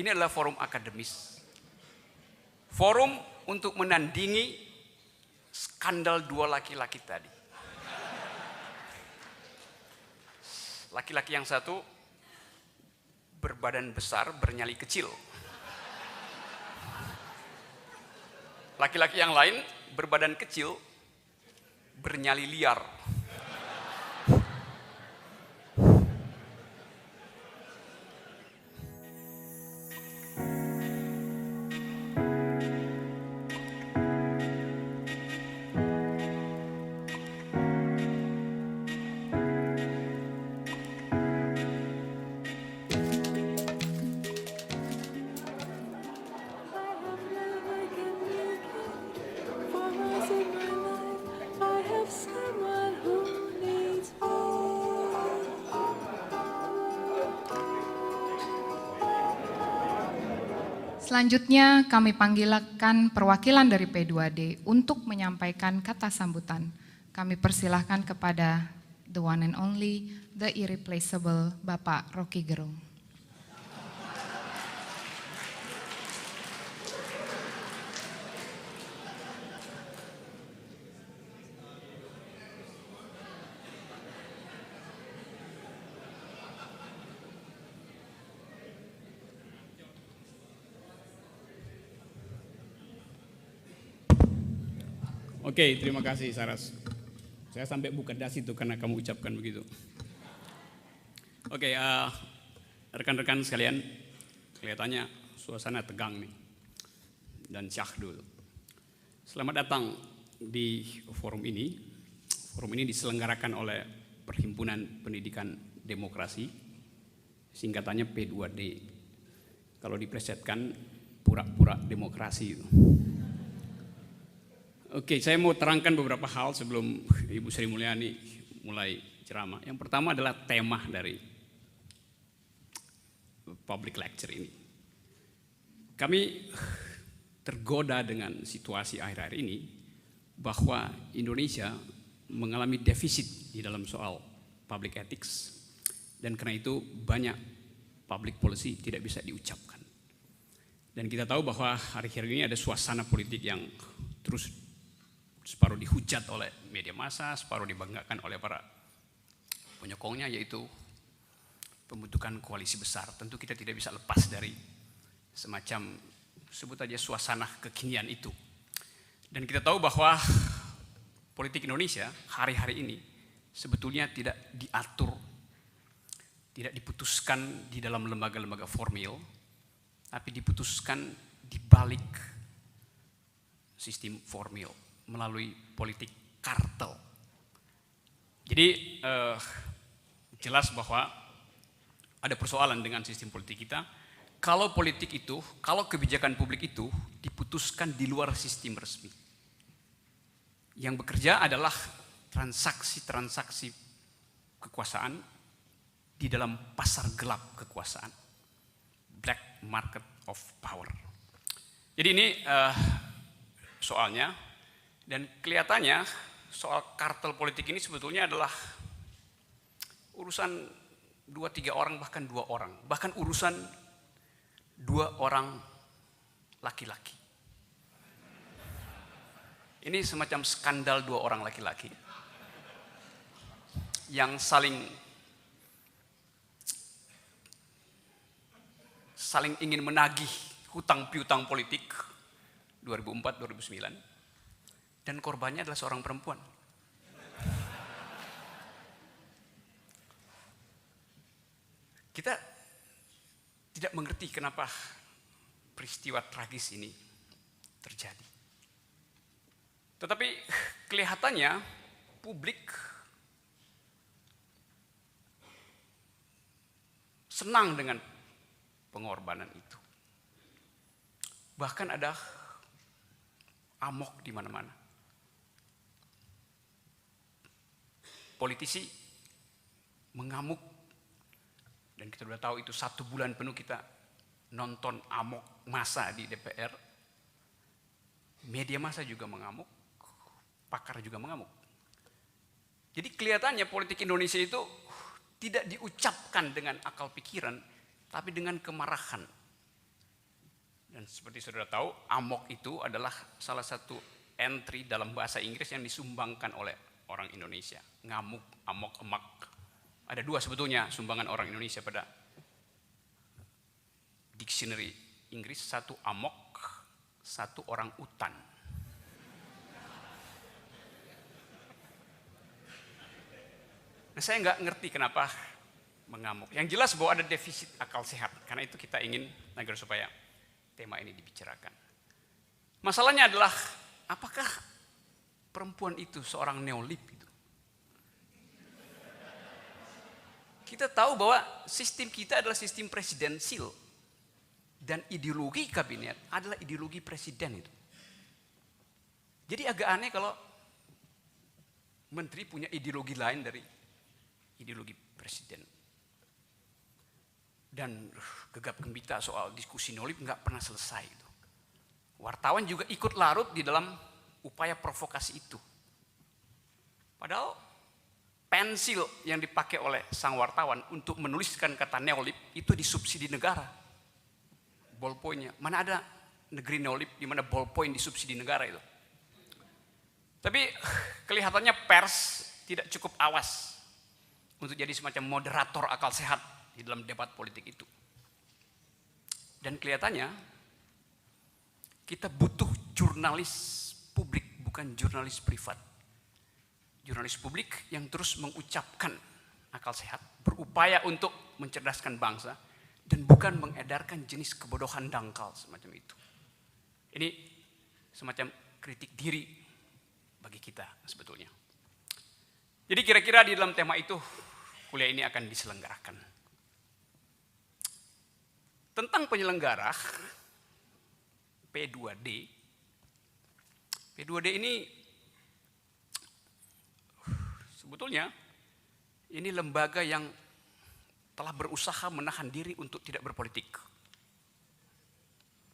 Ini adalah forum akademis. Forum untuk menandingi skandal dua laki-laki tadi. Laki-laki yang satu berbadan besar, bernyali kecil. Laki-laki yang lain berbadan kecil, bernyali liar. Selanjutnya kami panggilkan perwakilan dari P2D untuk menyampaikan kata sambutan. Kami persilahkan kepada the one and only, the irreplaceable Bapak Rocky Gerung. Oke, terima kasih Saras. Saya sampai buka das itu karena kamu ucapkan begitu. Oke, rekan-rekan sekalian, kelihatannya suasana tegang nih dan syahdu. Selamat datang di forum ini. Forum ini diselenggarakan oleh Perhimpunan Pendidikan Demokrasi, singkatannya P2D. Kalau diplesetkan, pura-pura demokrasi itu. Oke, saya mau terangkan beberapa hal sebelum Ibu Sri Mulyani mulai ceramah. Yang pertama adalah tema dari public lecture ini. Kami tergoda dengan situasi akhir-akhir ini bahwa Indonesia mengalami defisit di dalam soal public ethics, dan karena itu banyak public policy tidak bisa diucapkan. Dan kita tahu bahwa hari-hari ini ada suasana politik yang terus separuh dihujat oleh media massa, separuh dibanggakan oleh para penyokongnya, yaitu pembentukan koalisi besar. Tentu kita tidak bisa lepas dari semacam, sebut aja suasana kekinian itu. Dan kita tahu bahwa politik Indonesia hari-hari ini sebetulnya tidak diatur, tidak diputuskan di dalam lembaga-lembaga formal, tapi diputuskan di balik sistem formal, melalui politik kartel. Jadi jelas bahwa ada persoalan dengan sistem politik kita. Kalau politik itu, kalau kebijakan publik itu diputuskan di luar sistem resmi. Yang bekerja adalah transaksi-transaksi kekuasaan di dalam pasar gelap kekuasaan. Black market of power. Jadi ini soalnya. Dan kelihatannya soal kartel politik ini sebetulnya adalah urusan 2-3 orang, bahkan 2 orang. Bahkan urusan 2 orang laki-laki. Ini semacam skandal 2 orang laki-laki yang saling ingin menagih hutang piutang politik 2004-2009. Dan korbannya adalah seorang perempuan. Kita tidak mengerti kenapa peristiwa tragis ini terjadi. Tetapi kelihatannya publik senang dengan pengorbanan itu. Bahkan ada amok di mana-mana. Politisi mengamuk, dan kita sudah tahu itu 1 bulan penuh kita nonton amok massa di DPR. Media massa juga mengamuk, pakar juga mengamuk. Jadi kelihatannya politik Indonesia itu tidak diucapkan dengan akal pikiran, tapi dengan kemarahan. Dan seperti saudara tahu, amok itu adalah salah satu entry dalam bahasa Inggris yang disumbangkan oleh orang Indonesia. Ngamuk, amok, emak. Ada dua sebetulnya sumbangan orang Indonesia pada dictionary Inggris, satu amok, satu orang utan. Nah, saya nggak ngerti kenapa mengamuk. Yang jelas bahwa ada defisit akal sehat, karena itu kita ingin agar supaya tema ini dibicarakan. Masalahnya adalah, apakah perempuan itu seorang neolib itu? Kita tahu bahwa sistem kita adalah sistem presidensil dan ideologi kabinet adalah ideologi presiden itu. Jadi agak aneh kalau menteri punya ideologi lain dari ideologi presiden. Dan gegap gempita soal diskusi neolib nggak pernah selesai itu. Wartawan juga ikut larut di dalam upaya provokasi itu. Padahal pensil yang dipakai oleh sang wartawan untuk menuliskan kata neolib itu disubsidi negara. Ballpointnya, mana ada negeri neolib di mana ballpoint disubsidi negara itu. Tapi kelihatannya pers tidak cukup awas untuk jadi semacam moderator akal sehat di dalam debat politik itu. Dan kelihatannya kita butuh jurnalis publik, bukan jurnalis privat. Jurnalis publik yang terus mengucapkan akal sehat, berupaya untuk mencerdaskan bangsa, dan bukan mengedarkan jenis kebodohan dangkal semacam itu. Ini semacam kritik diri bagi kita sebetulnya. Jadi kira-kira di dalam tema itu kuliah ini akan diselenggarakan. Tentang penyelenggara P2D. P2D ini sebetulnya ini lembaga yang telah berusaha menahan diri untuk tidak berpolitik.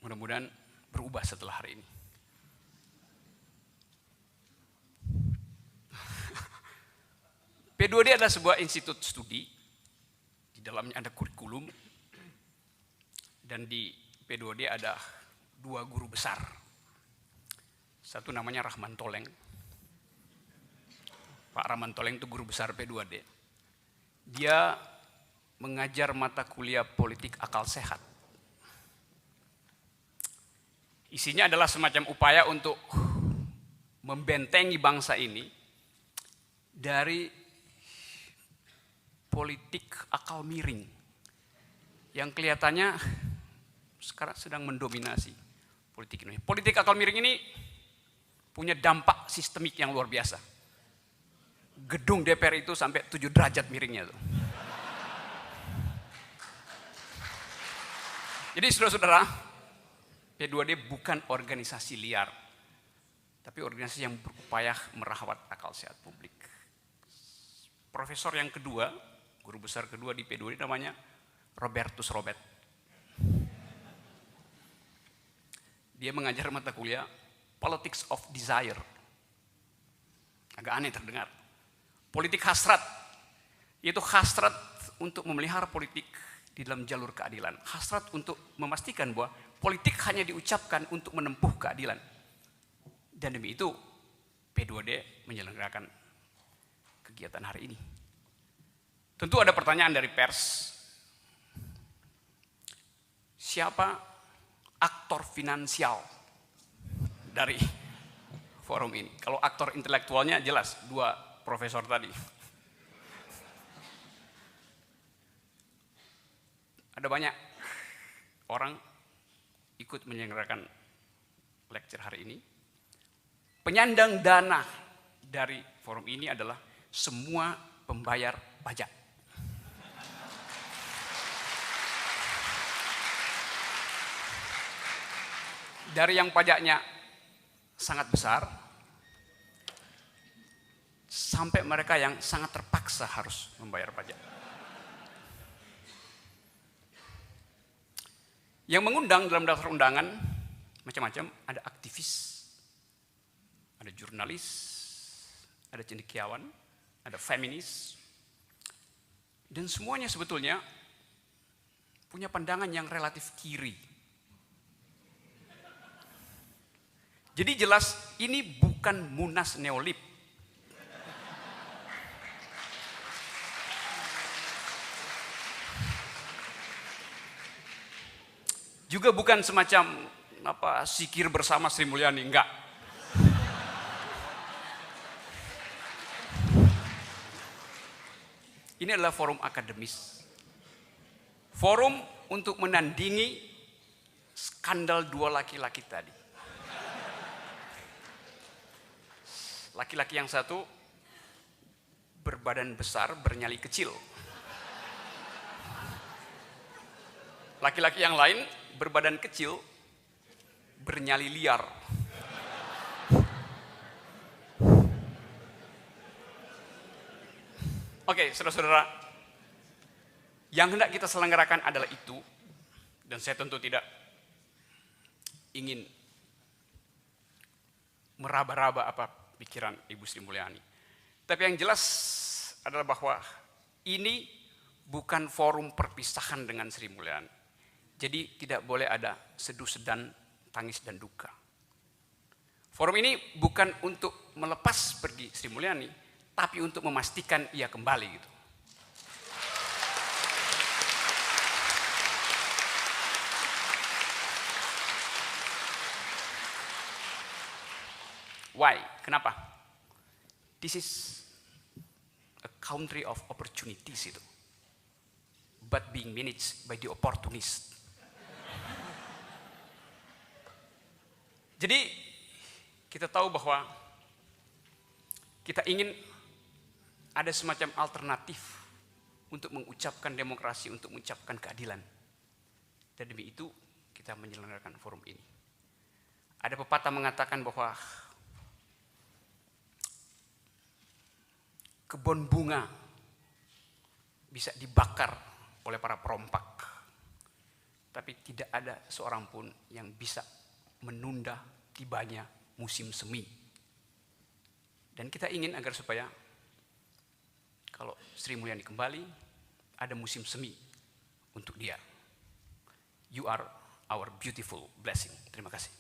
Mudah-mudahan berubah setelah hari ini. P2D adalah sebuah institut studi. Di dalamnya ada kurikulum. Dan di P2D ada dua guru besar. Satu namanya Rahman Toleng. Pak Rahman Toleng itu guru besar P2D. Dia mengajar mata kuliah politik akal sehat. Isinya adalah semacam upaya untuk membentengi bangsa ini dari politik akal miring yang kelihatannya sekarang sedang mendominasi politik Indonesia. Politik akal miring ini punya dampak sistemik yang luar biasa. Gedung DPR itu sampai 7 derajat miringnya tuh. Jadi saudara-saudara, P2D bukan organisasi liar, tapi organisasi yang berupaya merawat akal sehat publik. Profesor yang kedua, guru besar kedua di P2D namanya Robertus Robert. Dia mengajar mata kuliah Politics of Desire. Agak aneh terdengar. Politik hasrat, yaitu hasrat untuk memelihara politik di dalam jalur keadilan. Hasrat untuk memastikan bahwa politik hanya diucapkan untuk menempuh keadilan. Dan demi itu P2D menyelenggarakan kegiatan hari ini. Tentu ada pertanyaan dari pers. Siapa aktor finansial dari forum ini? Kalau aktor intelektualnya jelas, dua profesor tadi. Ada banyak orang ikut menyelenggarakan lecture hari ini. Penyandang dana dari forum ini adalah semua pembayar pajak. Dari yang pajaknya sangat besar, sampai mereka yang sangat terpaksa harus membayar pajak. Yang mengundang dalam daftar undangan macam-macam, ada aktivis, ada jurnalis, ada cendekiawan, ada feminis, dan semuanya sebetulnya punya pandangan yang relatif kiri. Jadi jelas ini bukan Munas Neolib. Juga bukan semacam sikir bersama Sri Mulyani, enggak. Ini adalah forum akademis. Forum untuk menandingi skandal dua laki-laki tadi. Laki-laki yang satu berbadan besar, bernyali kecil. Laki-laki yang lain berbadan kecil, bernyali liar. Oke, saudara-saudara, yang hendak kita selenggarakan adalah itu, dan saya tentu tidak ingin meraba-raba apa pikiran Ibu Sri Mulyani. Tapi yang jelas adalah bahwa ini bukan forum perpisahan dengan Sri Mulyani. Jadi tidak boleh ada seduh sedan, tangis dan duka. Forum ini bukan untuk melepas pergi Sri Mulyani, tapi untuk memastikan ia kembali gitu. Why? Kenapa? This is a country of opportunities itu. But being managed by the opportunist. Jadi kita tahu bahwa kita ingin ada semacam alternatif untuk mengucapkan demokrasi, untuk mengucapkan keadilan. Dan demi itu kita menyelenggarakan forum ini. Ada pepatah mengatakan bahwa kebun bunga bisa dibakar oleh para perompak, tapi tidak ada seorang pun yang bisa menunda tibanya musim semi. Dan kita ingin agar supaya kalau Sri Mulyani kembali, ada musim semi untuk dia. You are our beautiful blessing. Terima kasih.